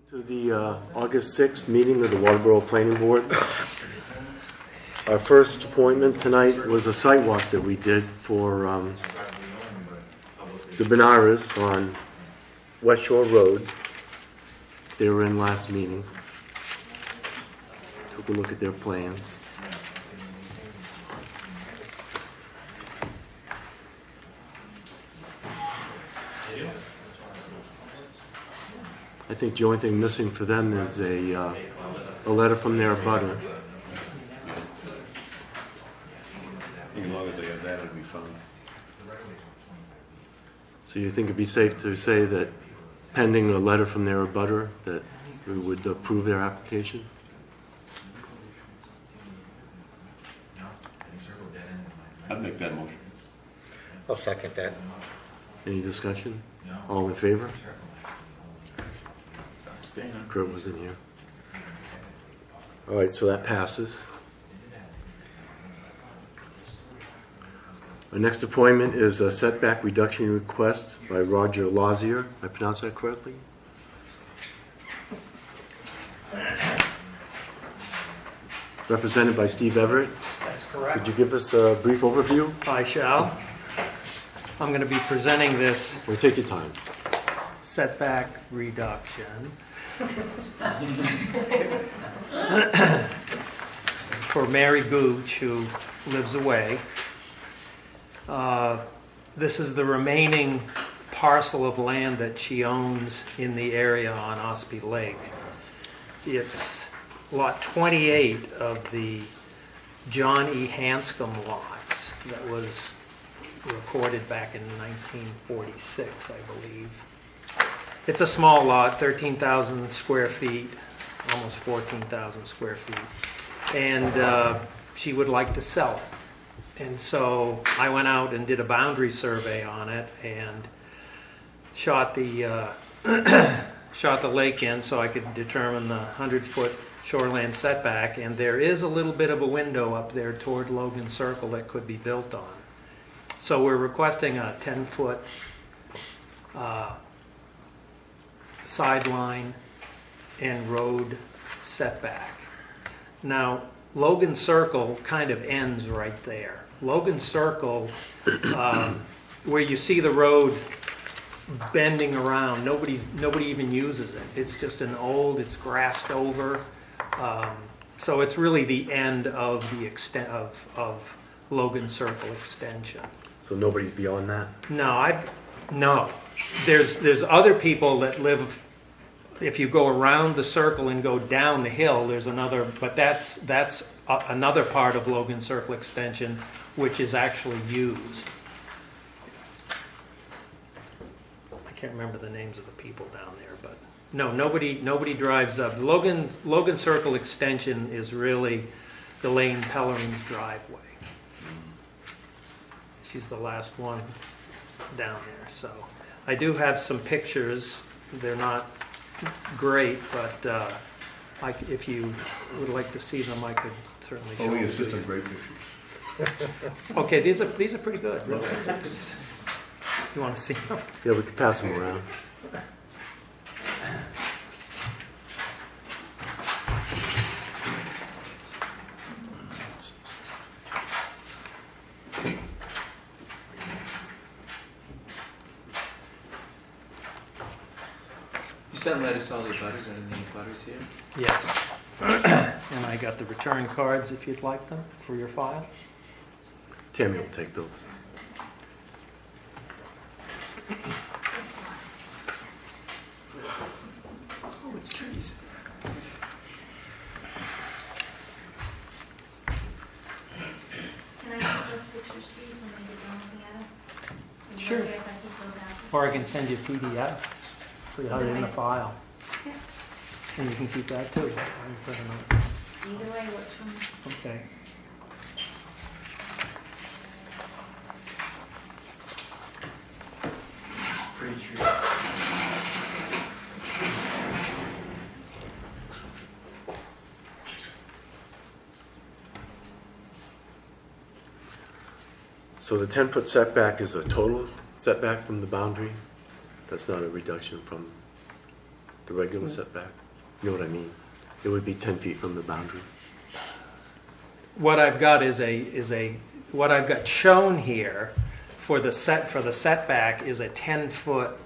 To the August 6th meeting of the Waterboro Planning Board. Our first appointment tonight was a site walk that we did for the Beinars on West Shore Road. They were in last meeting. Took a look at their plans. I think the only thing missing for them is a letter from their abutter. As long as they have that, it'll be fine. So you think it'd be safe to say that pending a letter from their abutter that we would approve their application? I'd make that motion. I'll second that. Any discussion? All in favor? Kurt wasn't here. All right, so that passes. Our next appointment is a setback reduction request by Roger Lauzier. Did I pronounce that correctly? Represented by Steve Everett. That's correct. Could you give us a brief overview? I shall. I'm going to be presenting this Well, take your time. setback reduction for Mary Gooch, who lives away. This is the remaining parcel of land that she owns in the area on Ospey Lake. It's lot 28 of the John E. Hanscom lots that was recorded back in 1946, I believe. It's a small lot, 13,000 square feet, almost 14,000 square feet. And she would like to sell it. And so I went out and did a boundary survey on it and shot the lake in so I could determine the 100-foot shoreland setback. And there is a little bit of a window up there toward Logan Circle that could be built on. So we're requesting a 10-foot sideline and road setback. Now, Logan Circle kind of ends right there. Logan Circle, where you see the road bending around, nobody even uses it. It's just it's grassed over. So it's really the end of the extent of Logan Circle extension. So nobody's beyond that? No. There's other people that live. If you go around the circle and go down the hill, there's another. But that's another part of Logan Circle extension, which is actually used. I can't remember the names of the people down there, but no, nobody drives up. Logan Circle extension is really Elaine Pellerin's driveway. She's the last one down there. So I do have some pictures. They're not great, but if you would like to see them, I could certainly show them. Yes, just some great pictures. Okay, these are pretty good. Really. You want to see them? Yeah, we could pass them around. You sent letters to all the abutters, are any abutters here? Yes. And I got the return cards if you'd like them for your file. Tammy will take those. Oh, it's trees. Can I have those pictures, Steve, when I get done looking at it? Sure. If I keep those out. Or I can send you a PDF so you have it in the file. Yeah. And you can keep that too. I can put them up. Either way works for me. Okay. Pretty trees. So the 10-foot setback is a total setback from the boundary? That's not a reduction from the regular setback. You know what I mean? It would be 10 feet from the boundary. What I've got what I've got shown here for the setback is a 10-foot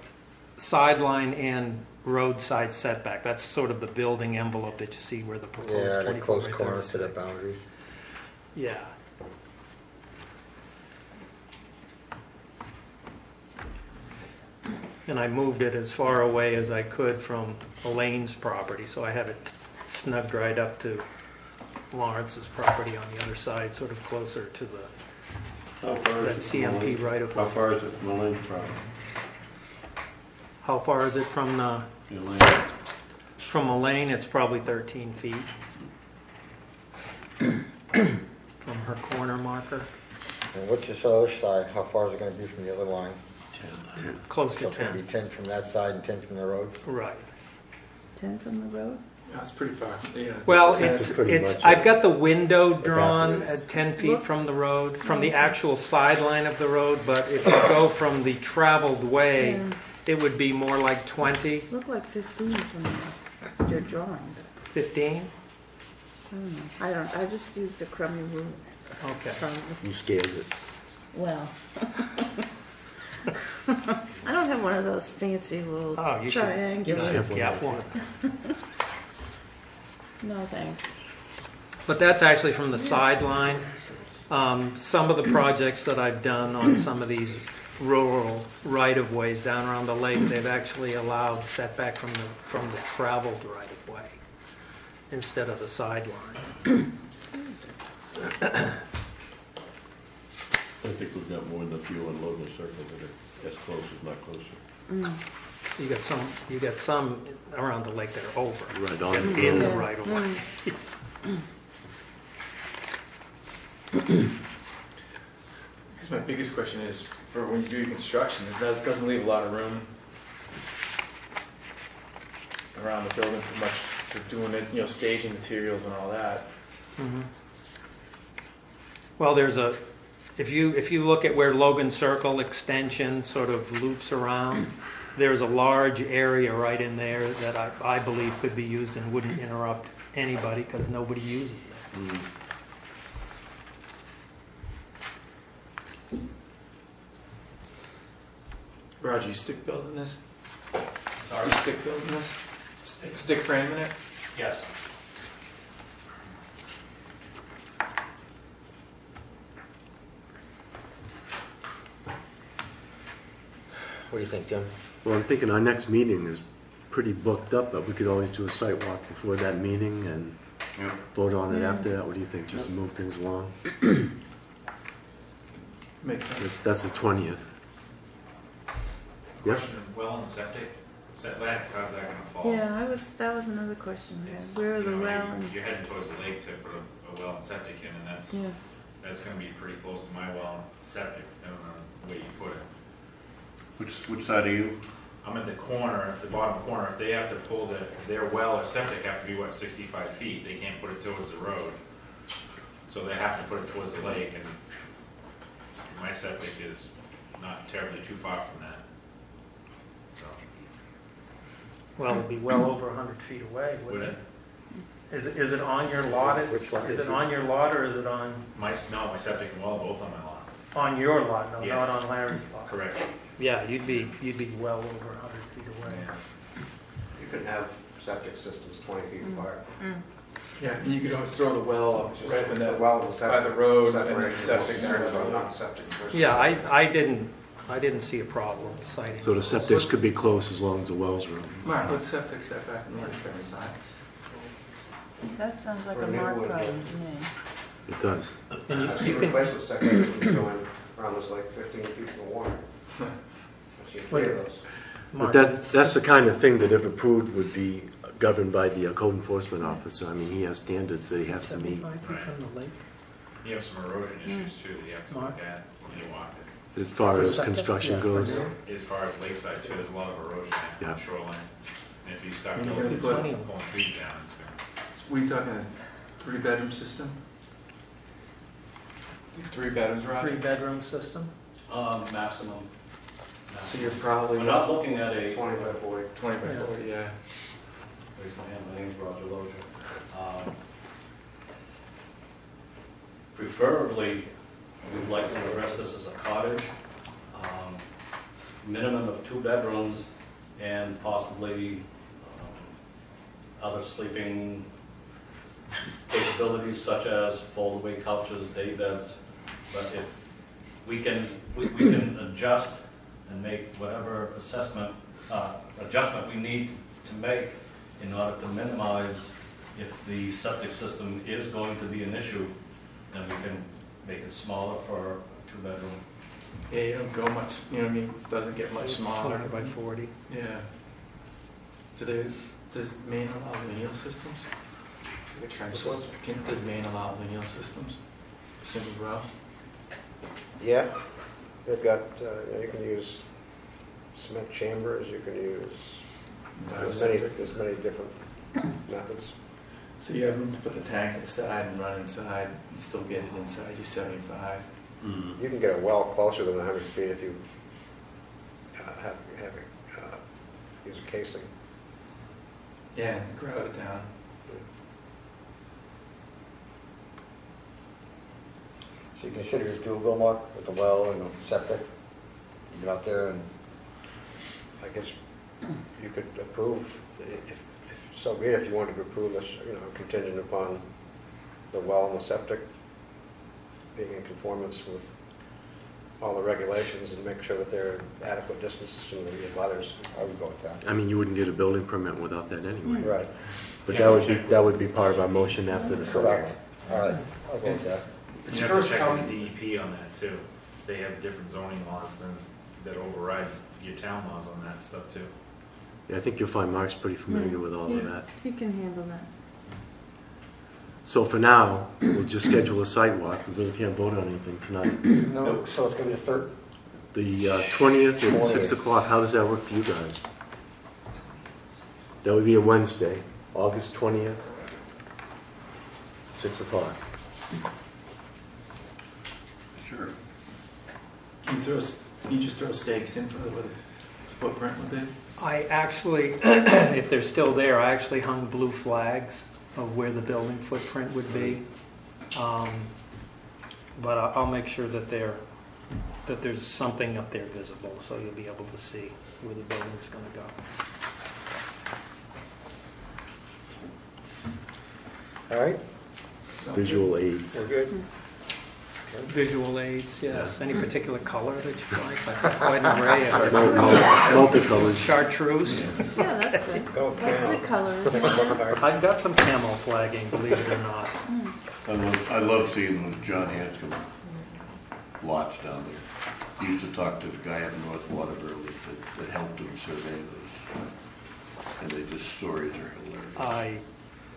sideline and roadside setback. That's sort of the building envelope that you see where the proposed Yeah, 24 the close by corners to the 36. boundaries. Yeah. And I moved it as far away as I could from Elaine's property, so I have it snugged right up to Lawrence's property on the other side, sort of closer to How far that is it from CMP Elaine's- right of How way. far is it from Elaine's property? How far is it from Elaine? from Elaine? It's probably 13 feet from her corner marker, And what's this other side? How far is it gonna be from the other line? 10. close So to it's gonna be 10. 10 from that side and 10 from the road? Right. 10 from the road? Yeah, it's pretty far. Yeah. Well, That's pretty it's. much I've it. got the window drawn Evaporates. at 10 feet from the road, from the actual sideline of the road. But if you go from the traveled way, Yeah. it would be more like 20, Look like 15 from your drawing. 15. I don't know. I just used a crummy rule. Okay. You scaled it. Well. I don't have one of those fancy little Oh, you should triangular. get one. No, thanks. But that's actually from the sideline. Some of the projects that I've done on some of these rural right-of-ways down around the lake, they've actually allowed setback from the traveled right-of-way instead of the sideline. I think we've got more than a few on Logan Circle that are as close as not closer. You got some around the lake that are over Right on. in the Yeah. right-of-way. I guess my biggest question is, for when you do your construction, it doesn't leave a lot of room around the building for much, for doing it, staging materials and all that. Mhm. Well, if you look at where Logan Circle extension sort of loops around, there's a large area right in there that I believe could be used and wouldn't interrupt anybody because nobody uses it. Roger, you stick building this? You stick building this? Stick framing it? Yes. What do you think, Jim? Well, I'm thinking our next meeting is pretty booked up, but we could always do a site walk before that meeting and Yep. vote on it after that. What do you think, just to move things along? Makes sense. That's the 20th. Yes? Question of well and septic setbacks, how's that gonna fall? Yeah, that was another question. Yeah. It's, Where are you the know, well you- and, You're heading towards the lake to put a well and septic in, and yeah. that's gonna be pretty close to my well and septic, depending on the way you put it. Which side are you? I'm at the corner, the bottom corner, if they have to pull their well or septic have to be, 65 feet, they can't put it towards the road. So they have to put it towards the lake, and my septic is not terribly too far from that. So, Well, it'd be well over 100 feet away, would wouldn't it? it? Is it on your lot? Which lot Is is it it? on your lot or is it on My septic and well are both on my lot. your lot? No, Yeah. not on Larry's lot. Correct. Yeah, you'd be well over 100 feet away. You can have septic systems 20 feet apart. Yeah, and you could always throw the well right in The that, well will by the road and separate then septic the down the well, road. not septic versus Yeah, I didn't see a problem with citing. So the septics could be close as long as the wells are open. Mark, let's septic setback and Mark septic back. That sounds like For a a new Mark one, problem to me. It does. That's you the can- replacement septic system going around this lake 15 feet from the water. I've seen 3 of those. But that's the kind of thing that if approved would be governed by the code enforcement officer. I mean, he has standards that he has to meet 75 feet from the lake? You have some erosion issues too that you have to look at when you walk it. as far as septic? construction Yeah, goes. As far as lakeside too, there's a lot of erosion in Yeah. the shoreline. And if you start And you're pulling gonna pulling trees down, it's gonna, Were you talking a 3-bedroom system? 3 bedrooms, Roger? Three-bedroom system? Maximum. So you're probably I'm not looking at a, 20 by 40. 20 by Yeah. 40, yeah. Raise my hand, my name's Roger Lauzier. Preferably, we'd like to address this as a cottage. Minimum of 2 bedrooms and possibly other sleeping capabilities such as fold-away couches, day beds. But if we can adjust and make whatever adjustment we need to make in order to minimize if the septic system is going to be an issue, then we can make it smaller for a 2-bedroom. Yeah, you don't go much, you know what I mean? It doesn't get much smaller. 20 by 40. Yeah. Does Maine allow lineal systems? Like a trench system? Does Maine allow lineal systems? Single row? Yeah, they've got, you can use cement chambers, you can use there's many different methods. So you have room to put the tank to the side and run inside and still get it inside your 75. You can get a well closer than 100 feet if you use a casing. Yeah, and grout it down. So you consider this doable, Mark, with the well and the septic? You get out there and, I guess you could approve, if so be it, if you wanted to approve this, contingent upon the well and the septic being in conformance with all the regulations and make sure that they're adequate distances from the abutters. I would go with that. I mean, you wouldn't get a building permit without that anyway. Right. But that would be part of our motion after the Correct. All right, I'll go with that. It's You have to first check come. the DEP on that too. They have different zoning laws that override your town laws on that stuff too. Yeah, I think you'll find Mark's pretty familiar with all of Yeah, that. He can handle that. So for now, we'll just schedule a site walk. We really can't vote on anything tonight. No, so it's going to be the third? The 20th at 6 20th. o'clock, how does that work for you guys? That would be a Wednesday, August 20th, 6 o'clock. Sure. Can you just throw stakes in for where the footprint would be? I actually, if they're still there, I actually hung blue flags of where the building footprint would be. But I'll make sure that there's something up there visible, so you'll be able to see where the building's going to go. All right, Visual aids. we're good. Visual aids, yes. Any particular color that you like white and gray, Multicolored. chartreuse? Yeah, that's good. Go That's the camo. color, isn't it? I've got some camo flagging, believe it or not. I love seeing those John Hanscom lots down there. He used to talk to the guy up in North Waterboro that helped him survey those. And stories are hilarious.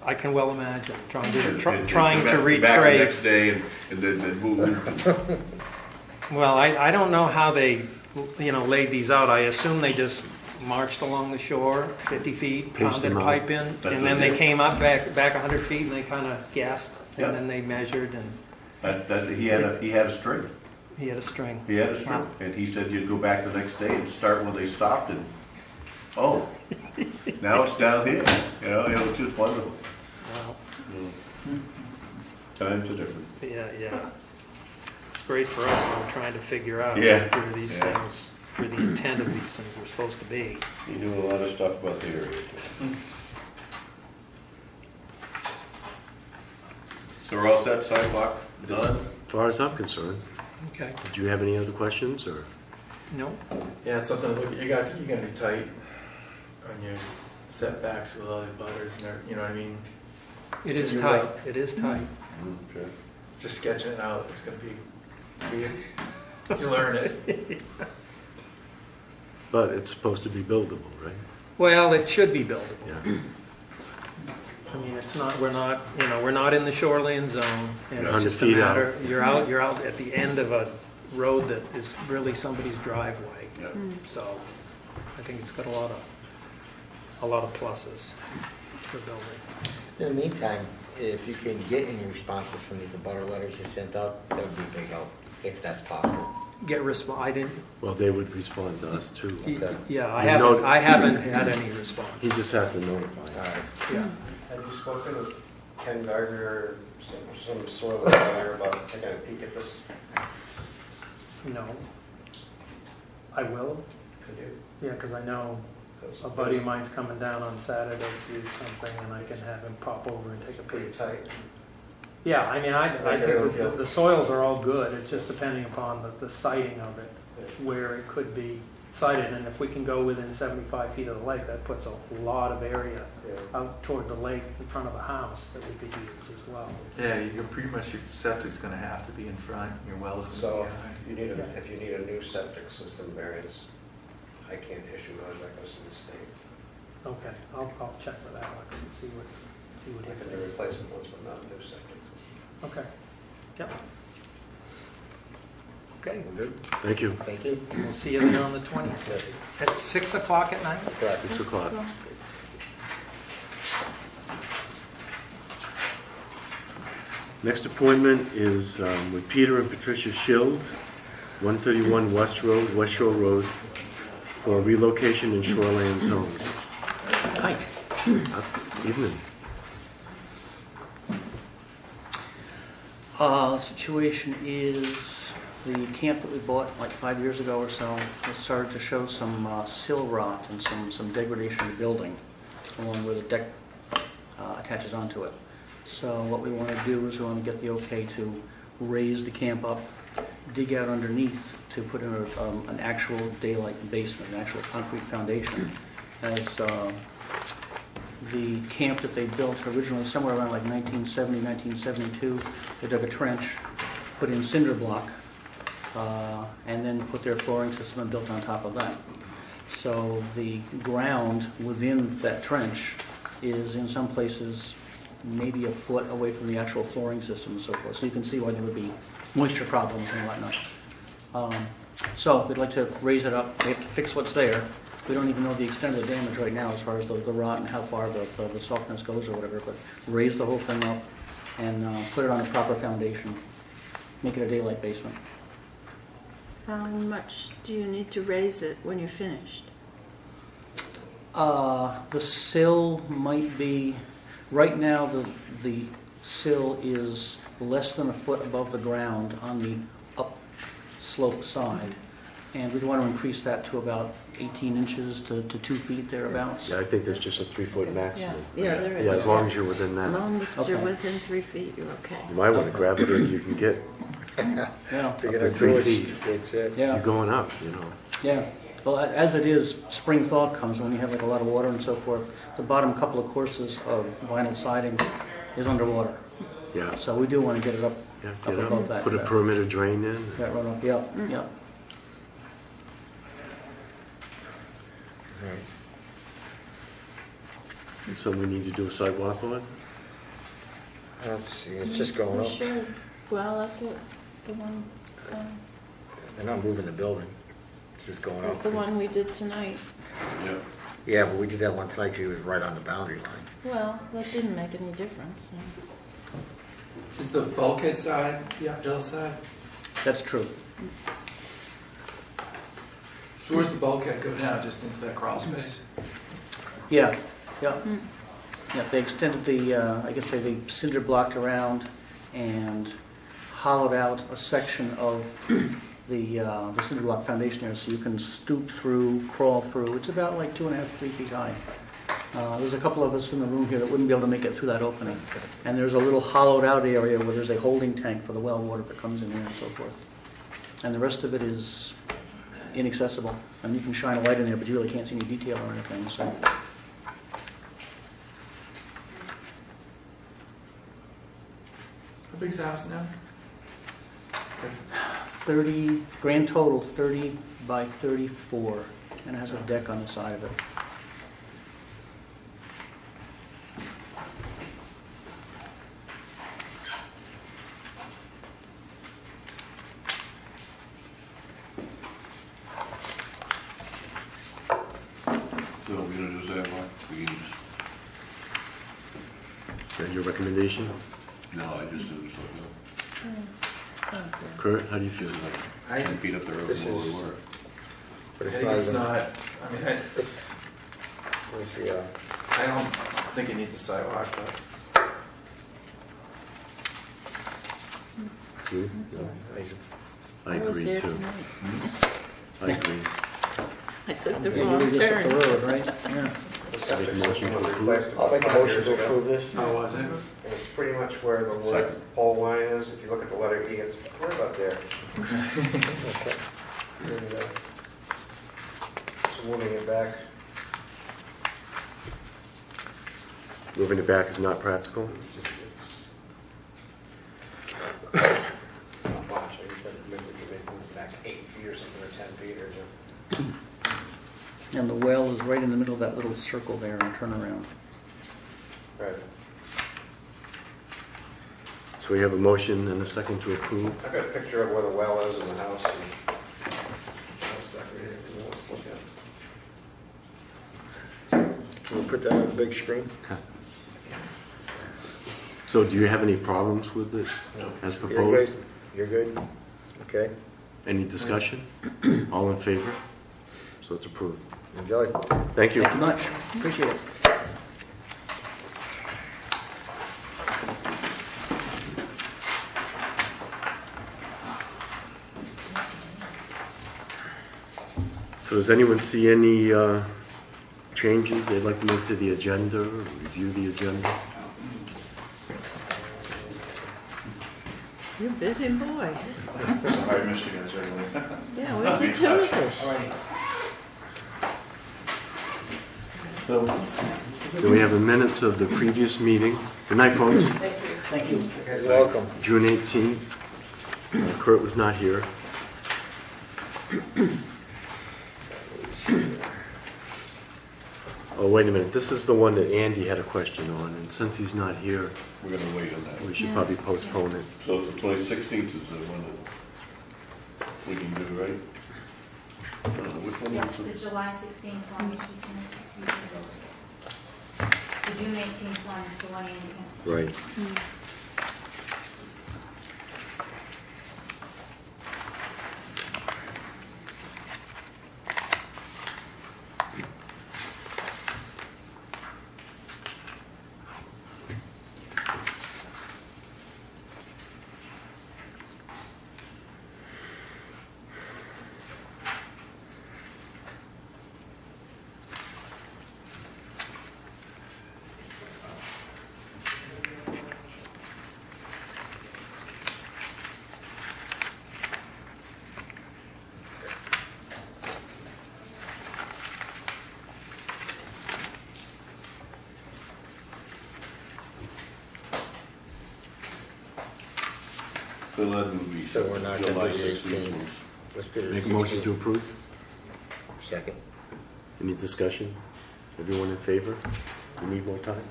I can well imagine trying to And back the retrace. next day and then move. Well, I don't know how they, laid these out. I assume they just marched along the shore 50 feet, Paced pounded a them out. pipe in, That's and what then they they did. came up back 100 feet and they kind of gassed, Yeah. and then they measured, and He had a string. he had a string. He had a string. Wow. And he said you'd go back the next day and start when they stopped and, oh, now it's down here. It was just wonderful. Wow. Times are different. Yeah. It's great for us, I'm trying to figure out Yeah. where these Yeah. things, where the intent of these things were supposed to be. You knew a lot of stuff about the area. too. So we're all set, sidewalk done? As far as I'm concerned, Okay. did you have any other questions or? No? Yeah, it's something to look at. I think you're going to be tight on your setbacks with all the butters and everything, you know what I mean? It is You're tight. right. It is tight. Okay. Just sketching it out, it's going to be weird. You learn it. But it's supposed to be buildable, right? Well, it should be buildable. Yeah. I mean, it's not, we're not in the shoreland zone, and it's 100 just a feet out. matter, you're out at the end of a road that is really somebody's driveway. Yeah. So I think it's got a lot of pluses for building. In the meantime, if you can get any responses from these abutter letters you sent out, that would be a big help, if that's possible. I didn't, Well, they would respond to us too. yeah, You I haven't had any response. He just has to notify. All right. Yeah. Have you spoken with Ken Gardner or some soil engineer about taking a peek at this? No. I will, Could you? yeah, because I know 'Cause a buddy of mine's coming down on Saturday to do something, and I can have him pop over and take a Pretty peek. tight. Yeah, I mean, I Okay, think yeah. the soils are all good, it's just depending upon the siting of it, where it could be sited, and if we can go within 75 feet of the lake, that puts a lot of area Yeah. out toward the lake in front of the house that we could use as well. Yeah, you're pretty much, your septic's gonna have to be in front, your well is gonna So be behind. if you need a new septic system variance, I can't issue those, that goes to the state. Okay, I'll check with Alex and see what I he can do says. replacement ones, but not new septic system. Okay, yep. Okay, Good. Thank you. Thank you. we'll see you there on the 20th. At 6 o'clock at night? Correct. 6 o'clock. Next appointment is with Peter and Patricia Schild, 131 West Road, West Shore Road, for relocation in Shoreland zones. Hi. Evening. Situation is the camp that we bought like 5 years ago or so has started to show some sill rot and some degradation of the building along where the deck attaches onto it. So what we want to do is we want to get the okay to raise the camp up, dig out underneath to put in an actual daylight basement, an actual concrete foundation. As the camp that they built originally, somewhere around like 1970, 1972, they dug a trench, put in cinder block, and then put their flooring system and built on top of that. So the ground within that trench is in some places maybe a foot away from the actual flooring system and so forth. So you can see why there would be moisture problems and whatnot. So we'd like to raise it up. We have to fix what's there. We don't even know the extent of the damage right now as far as the rot and how far the softness goes or whatever, but raise the whole thing up and put it on a proper foundation. Make it a daylight basement. How much do you need to raise it when you're finished? The sill might be, right now the sill is less than a foot above the ground on the upslope side. And we'd want to increase that to about 18 inches to 2 feet thereabouts. Yeah, I think there's just a 3-foot maximum. Yeah, there is. Yeah, as long as you're within As that. long as you're Okay. within 3 feet, you're okay. You might want to grab it if you can get, Yeah, If you're Up gonna to 3 do it, feet. it's it. you're yeah, going up, you know. yeah. Well, as it is, spring thaw comes when you have like a lot of water and so forth. The bottom couple of courses of vinyl siding is underwater. Yeah, So we do want to get it up, yeah, up get above up, that. put a perimeter drain in. That run up, yeah, yeah. Right. So we need to do a sidewalk on it? Let's see, it's just going up. Sure. Well, that's what, the one, They're not moving the building. It's just going up. the one we did tonight. Yep. Yeah, but we did that one tonight because he was right on the boundary line. Well, that didn't make any difference. So. Is the bulkhead side, the uphill side? That's true. So where's the bulkhead go down, just into that crawl space? Yeah, yeah. Yeah, they extended the, I guess they cinder blocked around and hollowed out a section of the cinder block foundation there, so you can stoop through, crawl through. It's about like 2.5, 3 feet high. There's a couple of us in the room here that wouldn't be able to make it through that opening. And there's a little hollowed out area where there's a holding tank for the well water that comes in there and so forth. And the rest of it is inaccessible. And you can shine a light in there, but you really can't see any detail or anything, so. How big's the house now? 30, grand total 30 by 34, and it has a deck on the side of it. So we're gonna do sidewalk? We can Is that your recommendation? no, I just did something else. Kurt, how do you feel? I can beat up the road This where is- we were. But I it's think not it's even. not, I mean, This, let me see, I don't think it needs a sidewalk, but You? I I was agree there too. tonight. I agree. I took the Yeah, wrong you just took turn. the road, right? Yeah. the septic Make a motion system to was approve. replaced I'll make a about 5 motion years to ago. approve this. oh, was it? And it's pretty much where the word Second. pole line is. If you look at the letter E, it's right about there. Okay. And, so moving it back. Moving it back is not practical. Not much. I guess maybe we could make it back 8 feet or something, or 10 feet or something. And the well is right in the middle of that little circle there and turnaround. Right. So we have a motion and a second to approve. I've got a picture of where the well is in the house. And that's stuff right here. If you want to look at it. Can we put that on the big screen? So do you have any problems with it as You're proposed? good? You're good? Okay, Any discussion? All in favor? So it's approved. enjoy. Thank you. Thank you much. Appreciate it. So does anyone see any changes they'd like to make to the agenda or review the agenda? You're a busy boy. Sorry, I missed you guys earlier. Yeah, where's the tuna fish? So we have the minutes of the previous meeting. Good night, folks. Thank you. You're welcome. June 18th. Kurt was not here. Oh, wait a minute. This is the one that Andy had a question on, and since he's not here, We're gonna wait on that. we should Yeah. probably postpone it. So it's the 2016th is the one that we can do, right? Which one Yeah, was the it? July 16th one, you can vote. The June 18th one is the one Andy had. Right. So that would be So we're not gonna July do the 16th. 18th. Let's do the Make a motion to 16th. approve. Second. Any discussion? Everyone in favor? We need more time?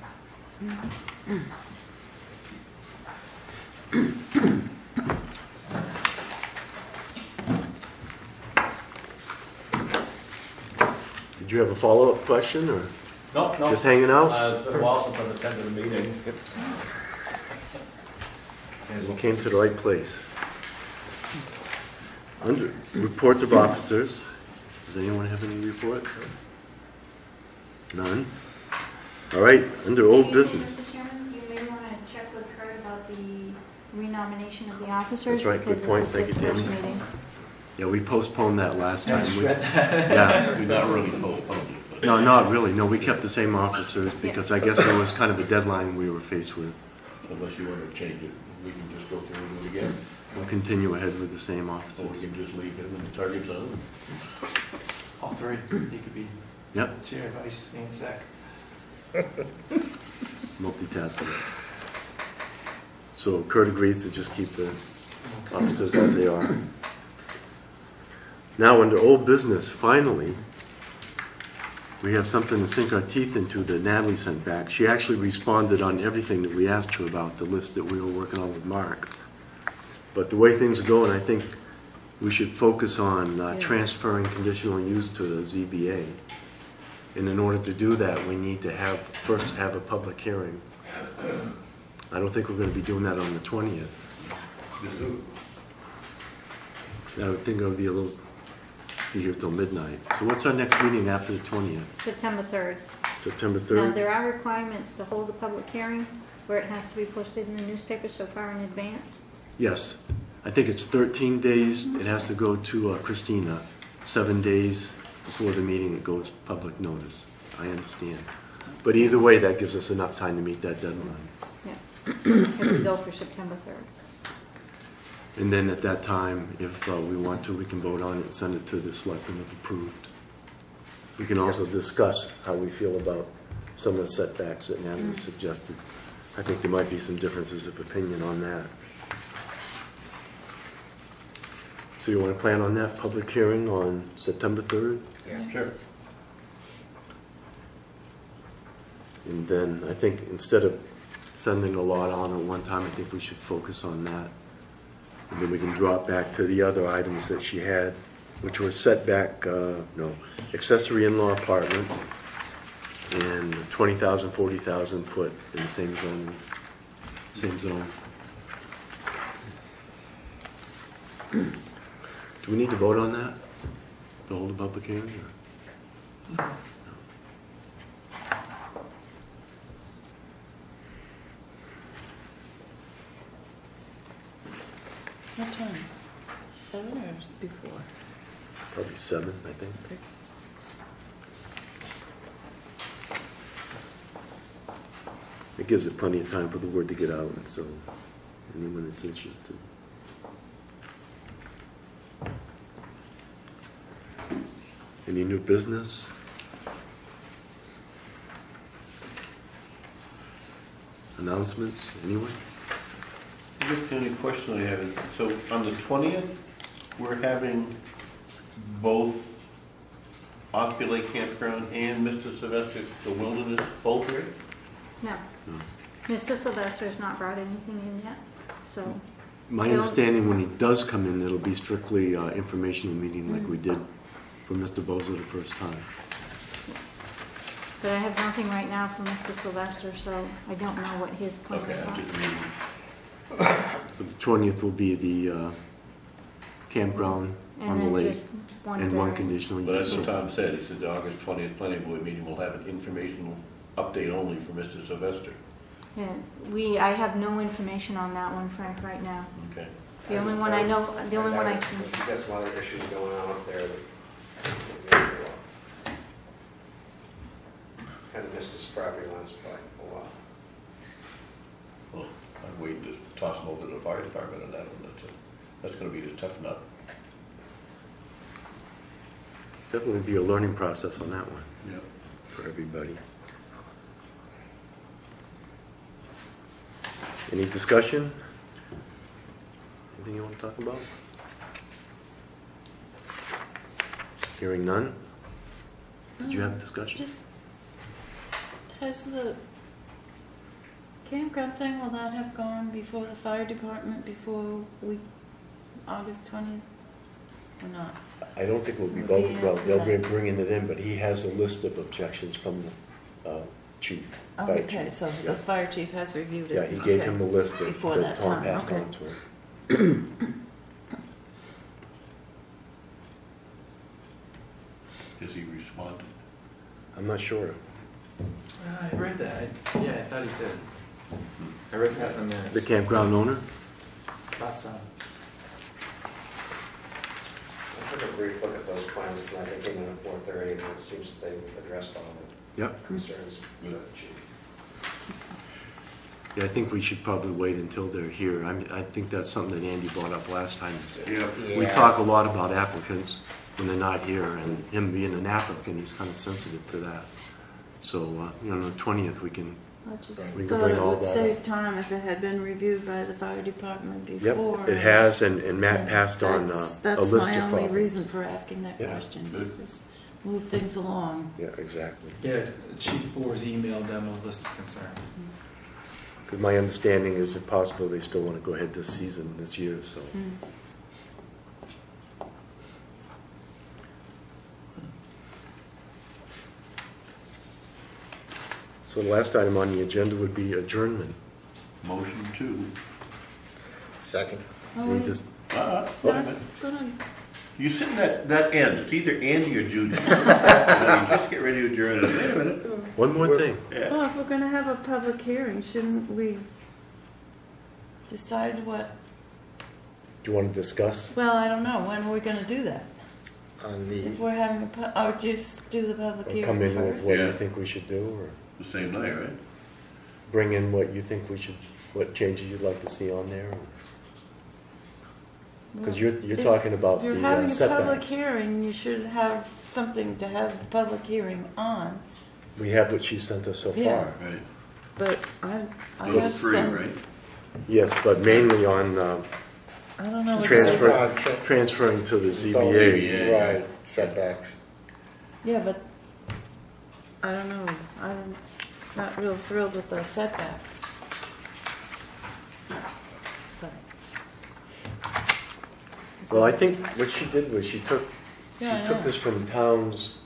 Did you have a follow-up question, or No, no. just hanging out? It's been a while since I've attended a meeting. You came to the right place. Under reports of officers, does anyone have any reports? None? All right, under old Excuse me, business. Mr. Chairman, you may want to check with Kurt about the renomination of the officers. That's right, good because point. this Thank is you, his first Tammy. meeting. Yeah, we postponed that last I time. just We- read that. Yeah, We not really postponed it, but. no, not really. No, we kept the same officers because I guess there was kind of a deadline we were faced with. Unless you want to change it, we can just go through and do it again. We'll continue ahead with the same Or officers. we can just leave him in the target zone. All three, he could be Yep, chair, vice, and sec. multitasking. So Kurt agrees to just keep the officers as they are. Now, under old business, finally, we have something to sink our teeth into that Natalie sent back. She actually responded on everything that we asked her about, the list that we were working on with Mark. But the way things are going, I think we should focus on transferring conditional use to the ZBA. And in order to do that, we need to first have a public hearing. I don't think we're going to be doing that on the 20th. I would think it would be be here till midnight. So what's our next meeting after the 20th? September 3rd. September Now, 3rd? there are requirements to hold a public hearing where it has to be posted in the newspaper so far in advance. Yes. I think it's 13 days. It has to go to Christina. 7 days before the meeting, it goes public notice. I understand. But either way, that gives us enough time to meet that deadline. Yeah. If we go for September 3rd. And then at that time, if we want to, we can vote on it and send it to the selectmen if approved. We can also discuss how we feel about some of the setbacks that Natalie suggested. I think there might be some differences of opinion on that. So you want to plan on that public hearing on September 3rd? Yeah. Sure. And then I think instead of sending a lot on at one time, I think we should focus on that. And then we can drop back to the other items that she had, which was setback, accessory in-law apartments and 20,000, 40,000 foot in the same zone. Do we need to vote on that? To hold a public hearing? Or? What time? 7 or before? Probably 7, I think. Okay. It gives it plenty of time for the word to get out, and so anyone that's interested. Any new business? Announcements? Anyone? Just the only question I have is, so on the 20th, we're having both Ospey Lake Campground and Mr. Sylvester, the Wilderness, both here? No. Mr. Sylvester has not brought anything in yet, so. My understanding, when he does come in, it'll be strictly informational meeting like we did for Mr. Boza the first time. But I have nothing right now from Mr. Sylvester, so I don't know what his plans Okay, I'm just are. reading. So the 20th will be the campground on And the then lake just one and one variance. conditional But that's use. what Tom said, he said the August 20th planning board meeting will have an informational update only for Mr. Sylvester. Yeah, I have no information on that one, Frank, right now. Okay. The only one I know, the only one I can, You've got some other issues going on up there that kind of missed this property lines by a while. Well, I'm waiting to toss them over to the fire department on that one, that's gonna be the tough nut. Definitely be a learning process on that one Yeah. for everybody. Any discussion? Anything you want to talk about? Hearing none? Did you have a discussion? Just, has the campground thing, will that have gone before the fire department, before August 20th, or not? I don't think we'll be We'll be voting, well, able to they'll be let- bringing it in, but he has a list of objections from the chief. fire Okay, chief. so Yeah. the fire chief has reviewed it? Yeah, he gave Okay. him a list Before that that Tom time, passed okay. on to him. Has he responded? I'm not sure. I read that. Yeah, I thought he did. I read that in the minutes. The campground owner? Thought so. I took a brief look at those plans tonight, they came in at 4:30, and it seems they addressed all Yep. the concerns of the chief. Yeah, I think we should probably wait until they're here. I think that's something that Andy brought up last time. Yeah. We talk a lot about applicants when they're not here, and him being an applicant, he's kind of sensitive to that. So, on the 20th, we can, I just We can thought bring it all would that save time if it had been reviewed by the fire department yep, before. it has, and Matt Yeah, passed on a that's list of my only problems. reason for asking that Yeah, question, good. is just move things along. Yeah, exactly. Yeah, Chief Boers emailed them a list of concerns. Because my understanding is if possible, they still want to go ahead this season, this year, so. So the last item on the agenda would be adjournment. Motion to. Second. Oh, Any wait. Wait a minute. Gonna- You sit in that end, it's either Andy or Judy. You just get ready to adjourn it. Wait a minute. One more thing. Yeah. Well, if we're gonna have a public hearing, shouldn't we decide what, Do you want to discuss? well, I don't know, when are we gonna do that? On the, If we're having or just do the public Or hearing come in with first? what Yeah. you think we should do, or The same night, right? bring in what you think we should, what changes you'd like to see on there? Because you're If- talking about If you're the having a public setbacks. hearing, you should have something to have the public hearing on, We have what she sent us so Yeah. far. Right. but I Those have three, some, right? Yes, but mainly on I don't know. what transfer, the- transferring to the zoning, ZBA. right, setbacks. Yeah, but I don't know, I'm not real thrilled with the setbacks. But, Well, I think what she did was she took Yeah, I know. this from towns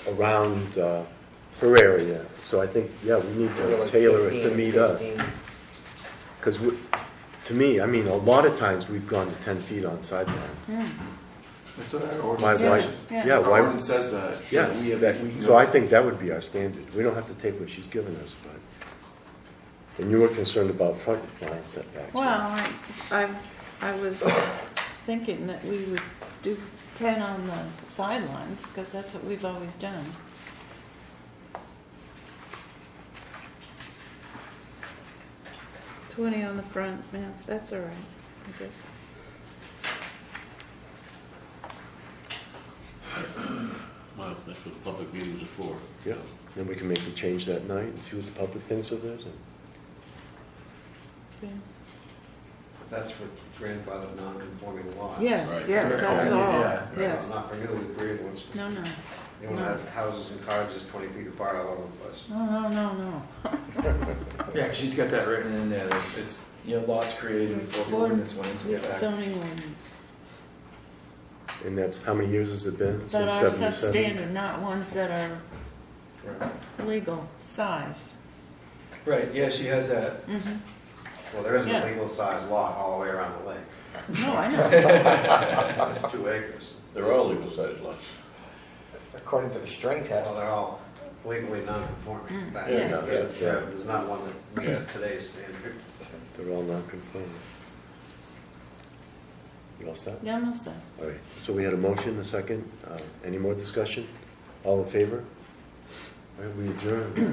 around her area. So I think, yeah, we need They were to like tailor it 15, to meet us. 15. Because to me, I mean, a lot of times we've gone to 10 feet on sidelines. That's what our Why, ordinance why, says. Yeah. yeah, Our why, ordinance says that. yeah. We have, that- we can So go- I think that would be our standard. We don't have to take what she's given us, but. And you were concerned about front line setbacks. well, I was thinking that we would do 10 on the sidelines, because that's what we've always done. $20 on the front, yeah, that's all right, I guess. Well, that's what public meetings are for. Yeah, then we can maybe change that night and see what the public thinks of it. Yeah. That's for grandfather non-conforming lots. Yes, Right. yes, Correct. that's Yeah. all, Yeah. yes. Not for newly created ones. No, no, You want to have houses and cottages 20 feet apart all over the place. no. Yeah, 'cause she's got that written in there, that it's, lots created before the ordinance went into Yeah, effect. zoning ordinance. And that's, how many years has it been? That are Since 77? substandard, not ones that are Right. legal size. Right, yeah, she has that. Mm-hmm. Well, there isn't Yeah. a legal sized lot all the way around the lake. No, I know. It's 2 acres. They're all legal sized lots. According to the string test. Well, they're all legally non-conforming. In fact, Yeah. there's not one that meets today's standard. They're all non-conforming. You all set? Yeah, no, sir. All right, so we had a motion, a second. Any more discussion? All in favor? All right, we adjourn.